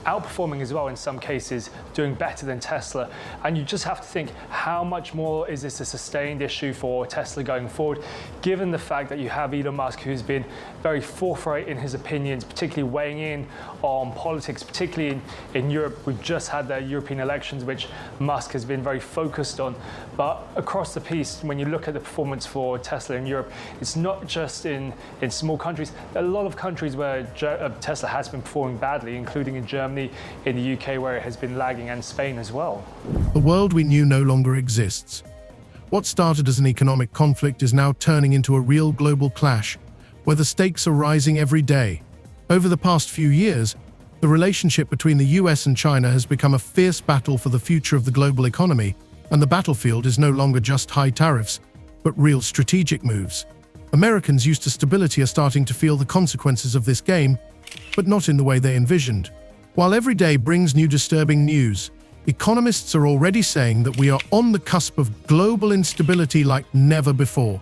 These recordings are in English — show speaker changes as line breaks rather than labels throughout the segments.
outperforming as well in some cases, doing better than Tesla. And you just have to think, how much more is this a sustained issue for Tesla going forward, given the fact that you have Elon Musk, who's been very forthright in his opinions, particularly weighing in on politics, particularly in Europe. We've just had the European elections, which Musk has been very focused on. But across the piece, when you look at the performance for Tesla in Europe, it's not just in small countries. There are a lot of countries where Tesla has been performing badly, including in Germany, in the UK, where it has been lagging, and Spain as well.
The world we knew no longer exists. What started as an economic conflict is now turning into a real global clash, where the stakes are rising every day. Over the past few years, the relationship between the US and China has become a fierce battle for the future of the global economy, and the battlefield is no longer just high tariffs, but real strategic moves. Americans used to stability are starting to feel the consequences of this game, but not in the way they envisioned. While every day brings new disturbing news, economists are already saying that we are on the cusp of global instability like never before.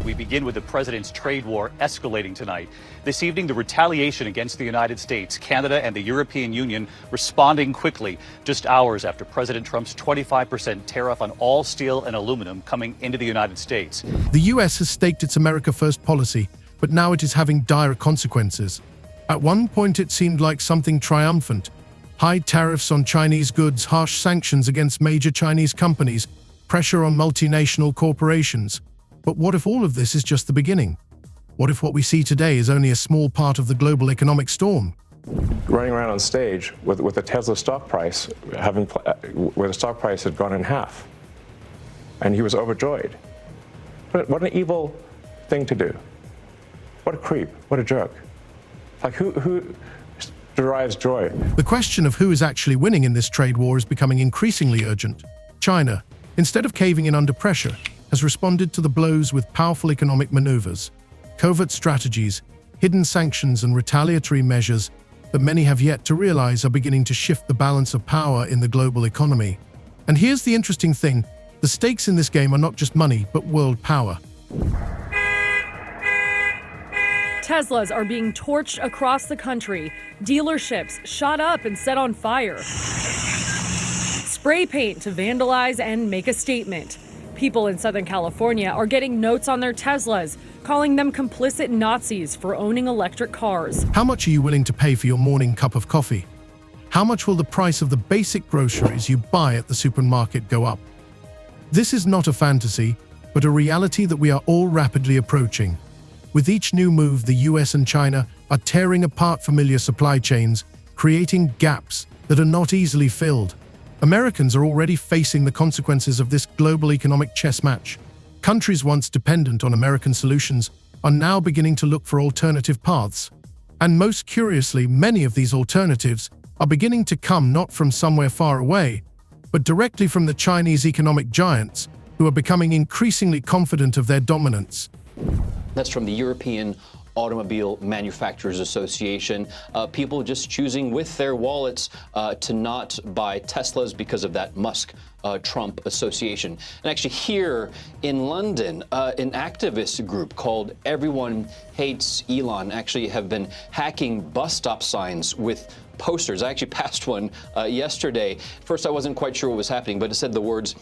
We begin with the president's trade war escalating tonight. This evening, the retaliation against the United States, Canada, and the European Union responding quickly, just hours after President Trump's 25% tariff on all steel and aluminum coming into the United States.
The US has staked its America First policy, but now it is having dire consequences. At one point, it seemed like something triumphant. High tariffs on Chinese goods, harsh sanctions against major Chinese companies, pressure on multinational corporations. But what if all of this is just the beginning? What if what we see today is only a small part of the global economic storm?
Running around on stage with a Tesla stock price, where the stock price had gone in half. And he was overjoyed. What an evil thing to do. What a creep, what a jerk. Like who derives joy?
The question of who is actually winning in this trade war is becoming increasingly urgent. China, instead of caving in under pressure, has responded to the blows with powerful economic maneuvers, covert strategies, hidden sanctions, and retaliatory measures that many have yet to realize are beginning to shift the balance of power in the global economy. And here's the interesting thing: the stakes in this game are not just money, but world power.
Teslas are being torched across the country. Dealerships shot up and set on fire. Spray paint to vandalize and make a statement. People in Southern California are getting notes on their Teslas, calling them complicit Nazis for owning electric cars.
How much are you willing to pay for your morning cup of coffee? How much will the price of the basic groceries you buy at the supermarket go up? This is not a fantasy, but a reality that we are all rapidly approaching. With each new move, the US and China are tearing apart familiar supply chains, creating gaps that are not easily filled. Americans are already facing the consequences of this global economic chess match. Countries once dependent on American solutions are now beginning to look for alternative paths. And most curiously, many of these alternatives are beginning to come not from somewhere far away, but directly from the Chinese economic giants, who are becoming increasingly confident of their dominance.
That's from the European Automobile Manufacturers Association. People just choosing with their wallets to not buy Teslas because of that Musk-Trump association. And actually here in London, an activist group called Everyone Hates Elon actually have been hacking bus stop signs with posters. I actually passed one yesterday. First, I wasn't quite sure what was happening, but it said the words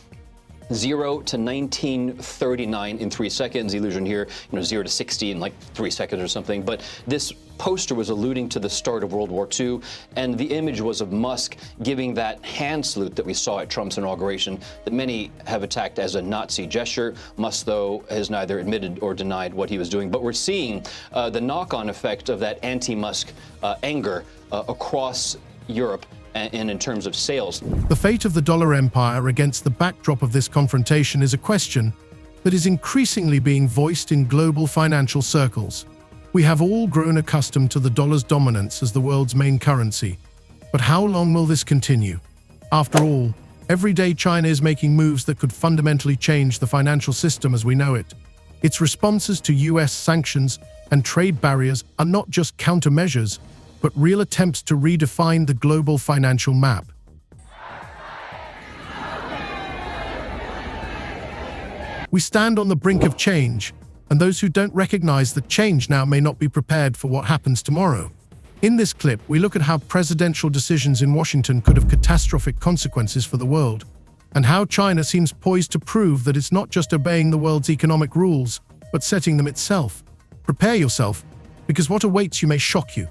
0 to 1939 in 3 seconds. Illusion here, 0 to 60 in like 3 seconds or something. But this poster was alluding to the start of World War II, and the image was of Musk giving that hand salute that we saw at Trump's inauguration that many have attacked as a Nazi gesture. Musk, though, has neither admitted or denied what he was doing. But we're seeing the knock-on effect of that anti-Musk anger across Europe and in terms of sales.
The fate of the dollar empire against the backdrop of this confrontation is a question that is increasingly being voiced in global financial circles. We have all grown accustomed to the dollar's dominance as the world's main currency. But how long will this continue? After all, every day China is making moves that could fundamentally change the financial system as we know it. Its responses to US sanctions and trade barriers are not just countermeasures, but real attempts to redefine the global financial map. We stand on the brink of change, and those who don't recognize that change now may not be prepared for what happens tomorrow. In this clip, we look at how presidential decisions in Washington could have catastrophic consequences for the world, and how China seems poised to prove that it's not just obeying the world's economic rules, but setting them itself. Prepare yourself, because what awaits you may shock you.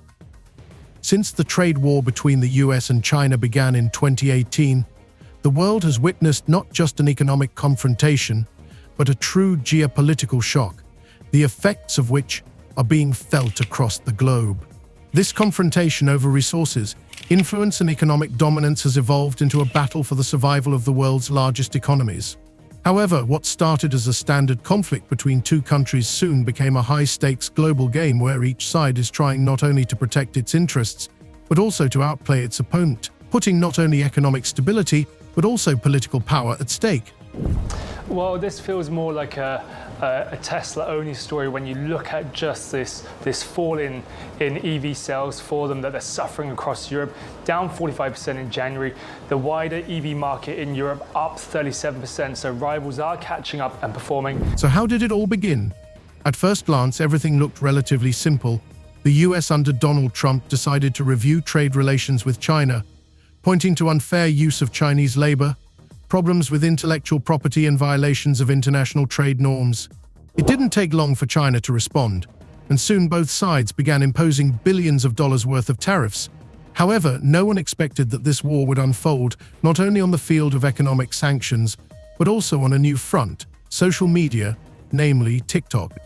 Since the trade war between the US and China began in 2018, the world has witnessed not just an economic confrontation, but a true geopolitical shock, the effects of which are being felt across the globe. This confrontation over resources, influence and economic dominance has evolved into a battle for the survival of the world's largest economies. However, what started as a standard conflict between two countries soon became a high-stakes global game where each side is trying not only to protect its interests, but also to outplay its opponent, putting not only economic stability, but also political power at stake.
Well, this feels more like a Tesla-only story when you look at just this fall in EV sales for them, that they're suffering across Europe, down 45% in January. The wider EV market in Europe up 37%, so rivals are catching up and performing.
So how did it all begin? At first glance, everything looked relatively simple. The US under Donald Trump decided to review trade relations with China, pointing to unfair use of Chinese labor, problems with intellectual property and violations of international trade norms. It didn't take long for China to respond, and soon both sides began imposing billions of dollars worth of tariffs. However, no one expected that this war would unfold not only on the field of economic sanctions, but also on a new front, social media, namely TikTok.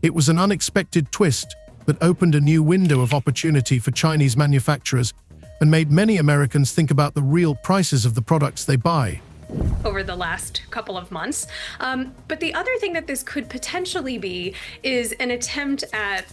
It was an unexpected twist that opened a new window of opportunity for Chinese manufacturers and made many Americans think about the real prices of the products they buy.
Over the last couple of months. But the other thing that this could potentially be is an attempt at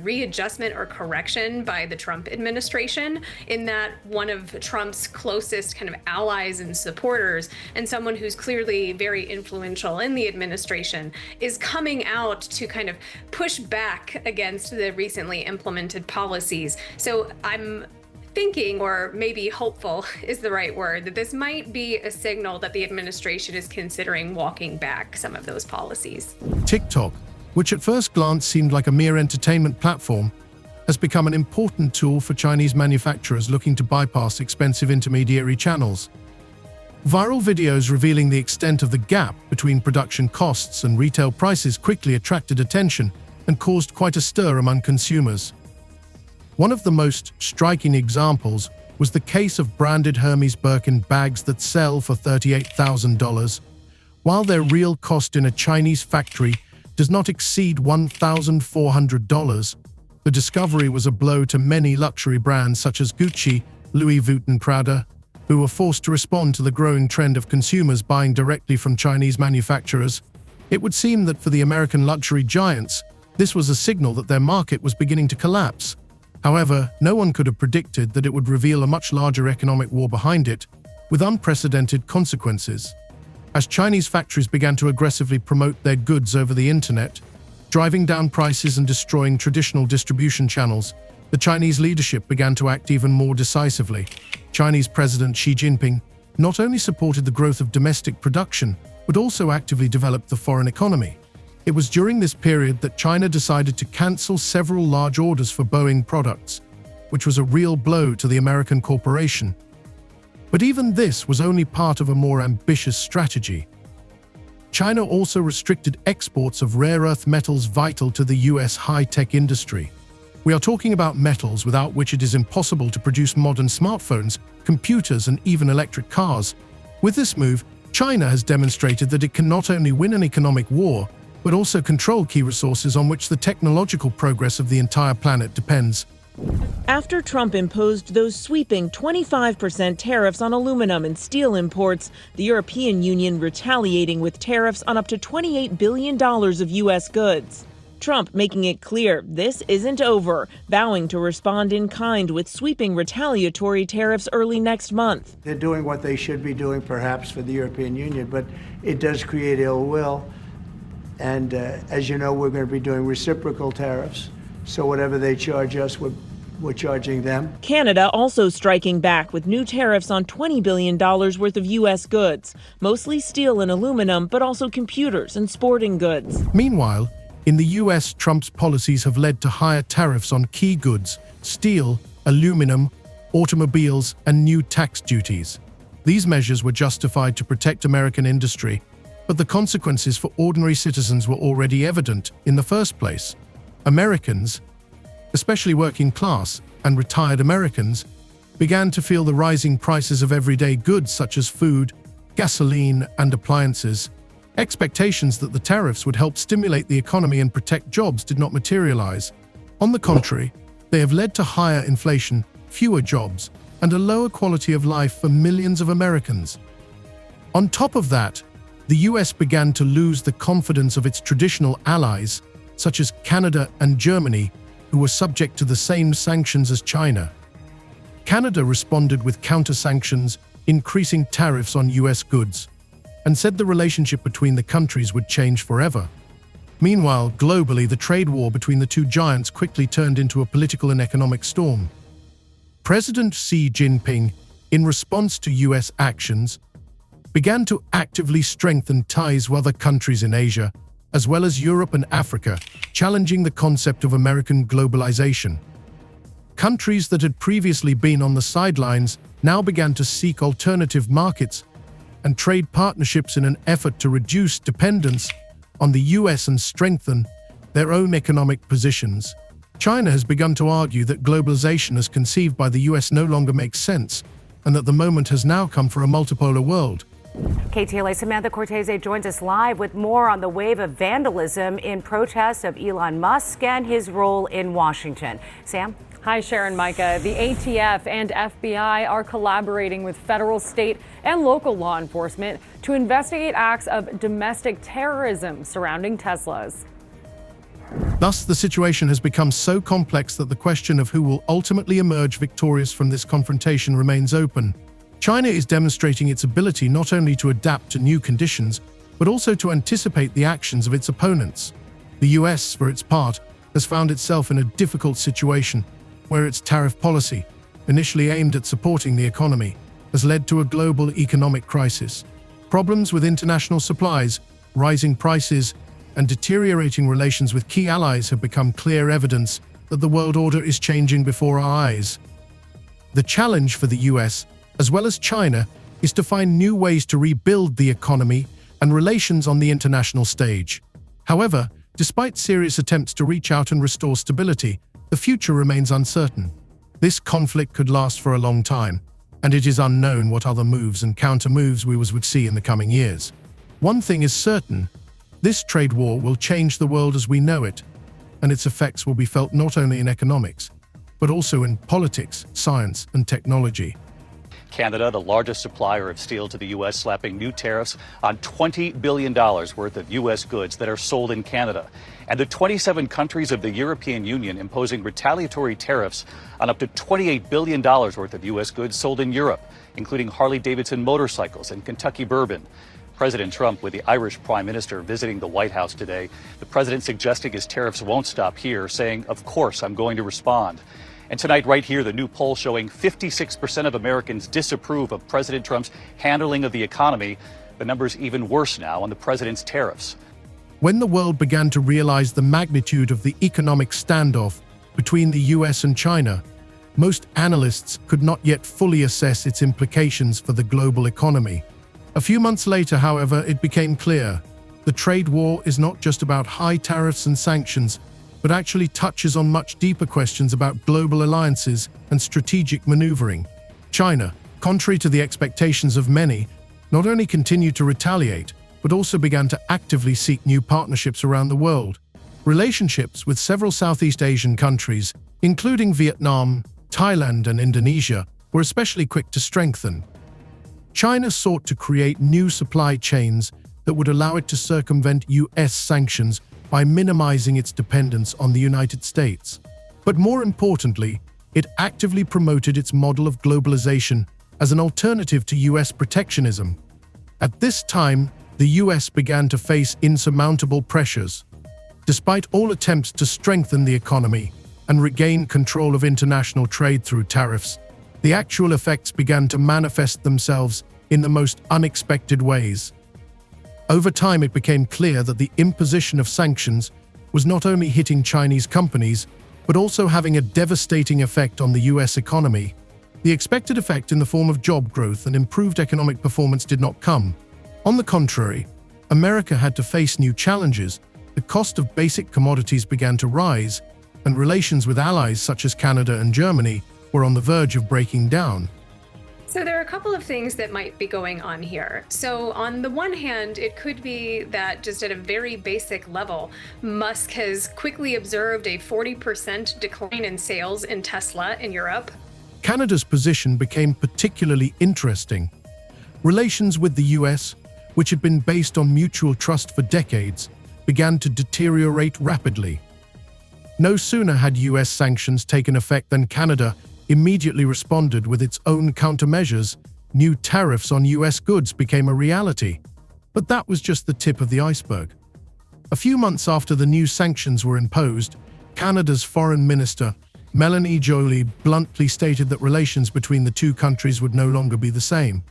readjustment or correction by the Trump administration, in that one of Trump's closest kind of allies and supporters, and someone who's clearly very influential in the administration, is coming out to kind of push back against the recently implemented policies. So I'm thinking, or maybe hopeful is the right word, that this might be a signal that the administration is considering walking back some of those policies.
TikTok, which at first glance seemed like a mere entertainment platform, has become an important tool for Chinese manufacturers looking to bypass expensive intermediary channels. Viral videos revealing the extent of the gap between production costs and retail prices quickly attracted attention and caused quite a stir among consumers. One of the most striking examples was the case of branded Hermes Birkin bags that sell for $38,000, while their real cost in a Chinese factory does not exceed $1,400. The discovery was a blow to many luxury brands such as Gucci, Louis Vuitton, Prada, who were forced to respond to the growing trend of consumers buying directly from Chinese manufacturers. It would seem that for the American luxury giants, this was a signal that their market was beginning to collapse. However, no one could have predicted that it would reveal a much larger economic war behind it, with unprecedented consequences. As Chinese factories began to aggressively promote their goods over the internet, driving down prices and destroying traditional distribution channels, the Chinese leadership began to act even more decisively. Chinese President Xi Jinping not only supported the growth of domestic production, but also actively developed the foreign economy. It was during this period that China decided to cancel several large orders for Boeing products, which was a real blow to the American corporation. But even this was only part of a more ambitious strategy. China also restricted exports of rare earth metals vital to the US high-tech industry. We are talking about metals without which it is impossible to produce modern smartphones, computers, and even electric cars. With this move, China has demonstrated that it can not only win an economic war, but also control key resources on which the technological progress of the entire planet depends.
After Trump imposed those sweeping 25% tariffs on aluminum and steel imports, the European Union retaliating with tariffs on up to $28 billion of U.S. goods. Trump making it clear this isn't over, vowing to respond in kind with sweeping retaliatory tariffs early next month.
They're doing what they should be doing, perhaps, for the European Union, but it does create ill will. And as you know, we're going to be doing reciprocal tariffs. So whatever they charge us, we're charging them.
Canada also striking back with new tariffs on $20 billion worth of U.S. goods, mostly steel and aluminum, but also computers and sporting goods.
Meanwhile, in the U.S., Trump's policies have led to higher tariffs on key goods, steel, aluminum, automobiles, and new tax duties. These measures were justified to protect American industry, but the consequences for ordinary citizens were already evident in the first place. Americans, especially working class and retired Americans, began to feel the rising prices of everyday goods such as food, gasoline, and appliances. Expectations that the tariffs would help stimulate the economy and protect jobs did not materialize. On the contrary, they have led to higher inflation, fewer jobs, and a lower quality of life for millions of Americans. On top of that, the US began to lose the confidence of its traditional allies, such as Canada and Germany, who were subject to the same sanctions as China. Canada responded with counter-sanctions, increasing tariffs on US goods, and said the relationship between the countries would change forever. Meanwhile, globally, the trade war between the two giants quickly turned into a political and economic storm. President Xi Jinping, in response to US actions, began to actively strengthen ties with other countries in Asia, as well as Europe and Africa, challenging the concept of American globalization. Countries that had previously been on the sidelines now began to seek alternative markets and trade partnerships in an effort to reduce dependence on the US and strengthen their own economic positions. China has begun to argue that globalization as conceived by the US no longer makes sense, and that the moment has now come for a multipolar world.
KTLA Samantha Cortese joins us live with more on the wave of vandalism in protest of Elon Musk and his role in Washington. Sam?
Hi, Sharon, Micah. The ATF and FBI are collaborating with federal, state, and local law enforcement to investigate acts of domestic terrorism surrounding Teslas.
Thus, the situation has become so complex that the question of who will ultimately emerge victorious from this confrontation remains open. China is demonstrating its ability not only to adapt to new conditions, but also to anticipate the actions of its opponents. The US, for its part, has found itself in a difficult situation where its tariff policy, initially aimed at supporting the economy, has led to a global economic crisis. Problems with international supplies, rising prices, and deteriorating relations with key allies have become clear evidence that the world order is changing before our eyes. The challenge for the US, as well as China, is to find new ways to rebuild the economy and relations on the international stage. However, despite serious attempts to reach out and restore stability, the future remains uncertain. This conflict could last for a long time, and it is unknown what other moves and counter-moves we would see in the coming years. One thing is certain: this trade war will change the world as we know it, and its effects will be felt not only in economics, but also in politics, science, and technology.
Canada, the largest supplier of steel to the U.S., slapping new tariffs on $20 billion worth of U.S. goods that are sold in Canada. And the 27 countries of the European Union imposing retaliatory tariffs on up to $28 billion worth of U.S. goods sold in Europe, including Harley-Davidson motorcycles and Kentucky bourbon. President Trump with the Irish Prime Minister visiting the White House today. The president suggesting his tariffs won't stop here, saying, "Of course, I'm going to respond." And tonight, right here, the new poll showing 56% of Americans disapprove of President Trump's handling of the economy. The number's even worse now on the president's tariffs.
When the world began to realize the magnitude of the economic standoff between the US and China, most analysts could not yet fully assess its implications for the global economy. A few months later, however, it became clear the trade war is not just about high tariffs and sanctions, but actually touches on much deeper questions about global alliances and strategic maneuvering. China, contrary to the expectations of many, not only continued to retaliate, but also began to actively seek new partnerships around the world. Relationships with several Southeast Asian countries, including Vietnam, Thailand, and Indonesia, were especially quick to strengthen. China sought to create new supply chains that would allow it to circumvent US sanctions by minimizing its dependence on the United States. But more importantly, it actively promoted its model of globalization as an alternative to US protectionism. At this time, the US began to face insurmountable pressures. Despite all attempts to strengthen the economy and regain control of international trade through tariffs, the actual effects began to manifest themselves in the most unexpected ways. Over time, it became clear that the imposition of sanctions was not only hitting Chinese companies, but also having a devastating effect on the US economy. The expected effect in the form of job growth and improved economic performance did not come. On the contrary, America had to face new challenges. The cost of basic commodities began to rise, and relations with allies such as Canada and Germany were on the verge of breaking down.
So there are a couple of things that might be going on here. So on the one hand, it could be that just at a very basic level, Musk has quickly observed a 40% decline in sales in Tesla in Europe.
Canada's position became particularly interesting. Relations with the US, which had been based on mutual trust for decades, began to deteriorate rapidly. No sooner had US sanctions taken effect than Canada immediately responded with its own countermeasures. New tariffs on US goods became a reality. But that was just the tip of the iceberg. A few months after the new sanctions were imposed, Canada's Foreign Minister, Melanie Joly, bluntly stated that relations between the two countries would no longer be the same.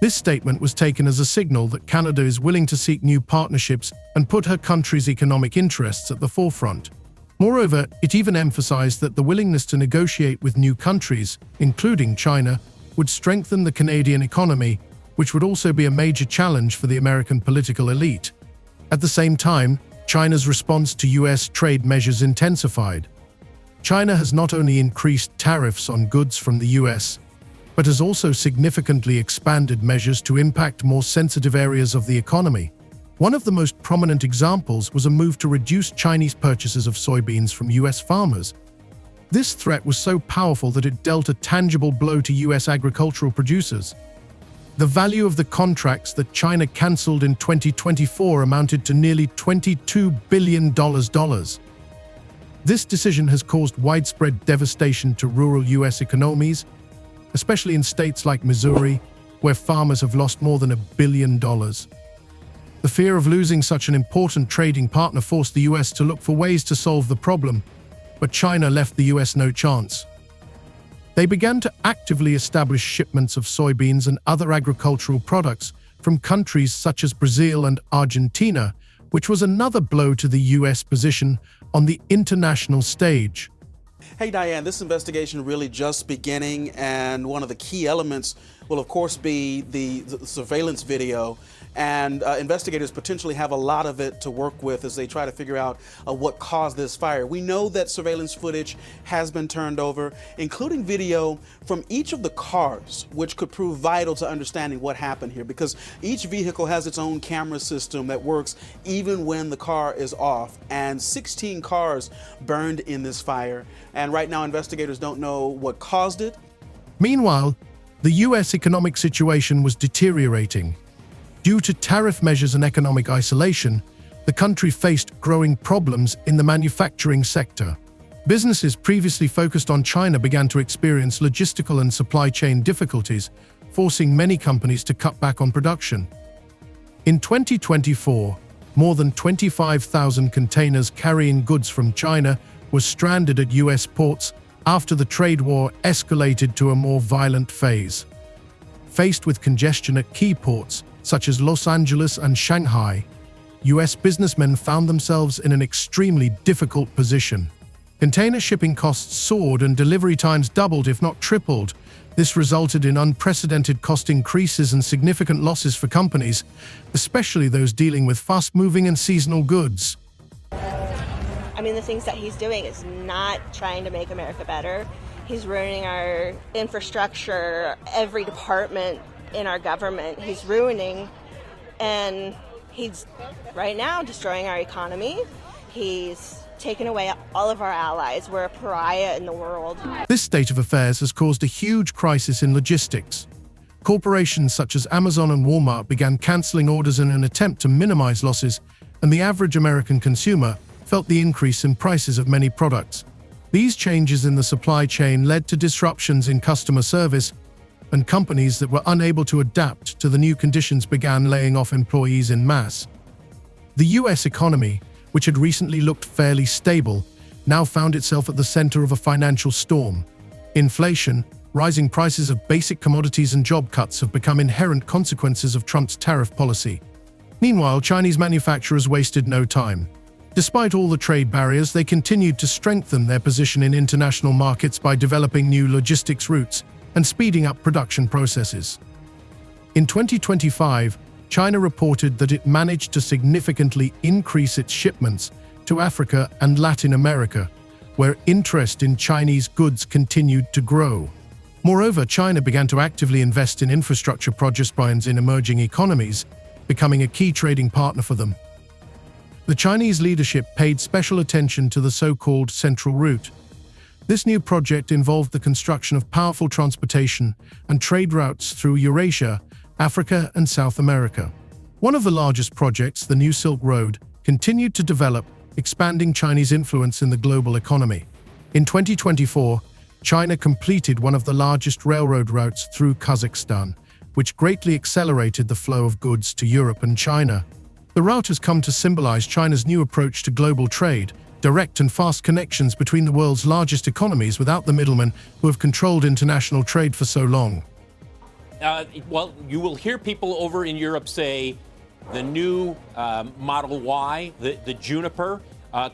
This statement was taken as a signal that Canada is willing to seek new partnerships and put her country's economic interests at the forefront. Moreover, it even emphasized that the willingness to negotiate with new countries, including China, would strengthen the Canadian economy, which would also be a major challenge for the American political elite. At the same time, China's response to US trade measures intensified. China has not only increased tariffs on goods from the US, but has also significantly expanded measures to impact more sensitive areas of the economy. One of the most prominent examples was a move to reduce Chinese purchases of soybeans from US farmers. This threat was so powerful that it dealt a tangible blow to US agricultural producers. The value of the contracts that China cancelled in 2024 amounted to nearly $22 billion. This decision has caused widespread devastation to rural US economies, especially in states like Missouri, where farmers have lost more than $1 billion. The fear of losing such an important trading partner forced the US to look for ways to solve the problem, but China left the US no chance. They began to actively establish shipments of soybeans and other agricultural products from countries such as Brazil and Argentina, which was another blow to the US position on the international stage.
Hey Diane, this investigation really just beginning, and one of the key elements will of course be the surveillance video, and investigators potentially have a lot of it to work with as they try to figure out what caused this fire. We know that surveillance footage has been turned over, including video from each of the cars, which could prove vital to understanding what happened here, because each vehicle has its own camera system that works even when the car is off, and 16 cars burned in this fire, and right now investigators don't know what caused it.
Meanwhile, the US economic situation was deteriorating. Due to tariff measures and economic isolation, the country faced growing problems in the manufacturing sector. Businesses previously focused on China began to experience logistical and supply chain difficulties, forcing many companies to cut back on production. In 2024, more than 25,000 containers carrying goods from China were stranded at US ports after the trade war escalated to a more violent phase. Faced with congestion at key ports, such as Los Angeles and Shanghai, US businessmen found themselves in an extremely difficult position. Container shipping costs soared and delivery times doubled, if not tripled. This resulted in unprecedented cost increases and significant losses for companies, especially those dealing with fast-moving and seasonal goods.
I mean, the things that he's doing is not trying to make America better. He's ruining our infrastructure, every department in our government he's ruining, and he's right now destroying our economy. He's taken away all of our allies. We're a pariah in the world.
This state of affairs has caused a huge crisis in logistics. Corporations such as Amazon and Walmart began canceling orders in an attempt to minimize losses, and the average American consumer felt the increase in prices of many products. These changes in the supply chain led to disruptions in customer service, and companies that were unable to adapt to the new conditions began laying off employees en masse. The US economy, which had recently looked fairly stable, now found itself at the center of a financial storm. Inflation, rising prices of basic commodities and job cuts have become inherent consequences of Trump's tariff policy. Meanwhile, Chinese manufacturers wasted no time. Despite all the trade barriers, they continued to strengthen their position in international markets by developing new logistics routes and speeding up production processes. In 2025, China reported that it managed to significantly increase its shipments to Africa and Latin America, where interest in Chinese goods continued to grow. Moreover, China began to actively invest in infrastructure projects in emerging economies, becoming a key trading partner for them. The Chinese leadership paid special attention to the so-called Central Route. This new project involved the construction of powerful transportation and trade routes through Eurasia, Africa, and South America. One of the largest projects, the New Silk Road, continued to develop, expanding Chinese influence in the global economy. In 2024, China completed one of the largest railroad routes through Kazakhstan, which greatly accelerated the flow of goods to Europe and China. The route has come to symbolize China's new approach to global trade, direct and fast connections between the world's largest economies without the middlemen who have controlled international trade for so long.
Well, you will hear people over in Europe say the new Model Y, the Juniper,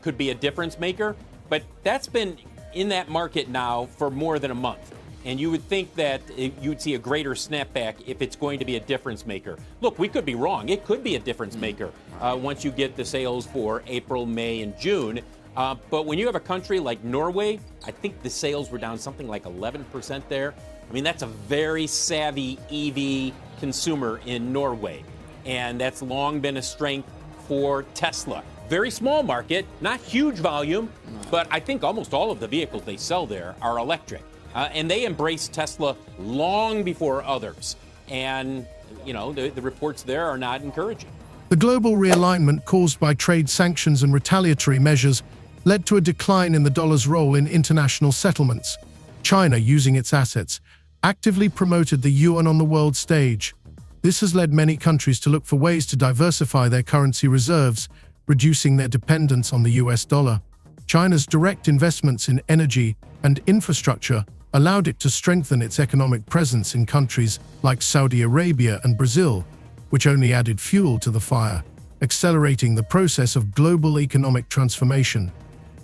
could be a difference maker, but that's been in that market now for more than a month. And you would think that you would see a greater snapback if it's going to be a difference maker. Look, we could be wrong. It could be a difference maker once you get the sales for April, May, and June. But when you have a country like Norway, I think the sales were down something like 11% there. I mean, that's a very savvy EV consumer in Norway. And that's long been a strength for Tesla. Very small market, not huge volume, but I think almost all of the vehicles they sell there are electric. And they embraced Tesla long before others. And, you know, the reports there are not encouraging.
The global realignment caused by trade sanctions and retaliatory measures led to a decline in the dollar's role in international settlements. China, using its assets, actively promoted the yuan on the world stage. This has led many countries to look for ways to diversify their currency reserves, reducing their dependence on the US dollar. China's direct investments in energy and infrastructure allowed it to strengthen its economic presence in countries like Saudi Arabia and Brazil, which only added fuel to the fire, accelerating the process of global economic transformation.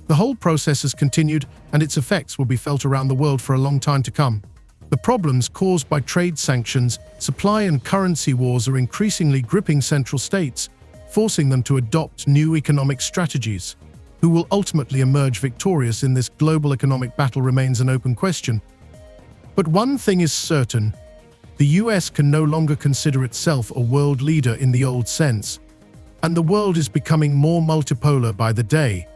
The whole process has continued, and its effects will be felt around the world for a long time to come. The problems caused by trade sanctions, supply and currency wars are increasingly gripping central states, forcing them to adopt new economic strategies. Who will ultimately emerge victorious in this global economic battle remains an open question. But one thing is certain: the US can no longer consider itself a world leader in the old sense, and the world is becoming more multipolar by the day.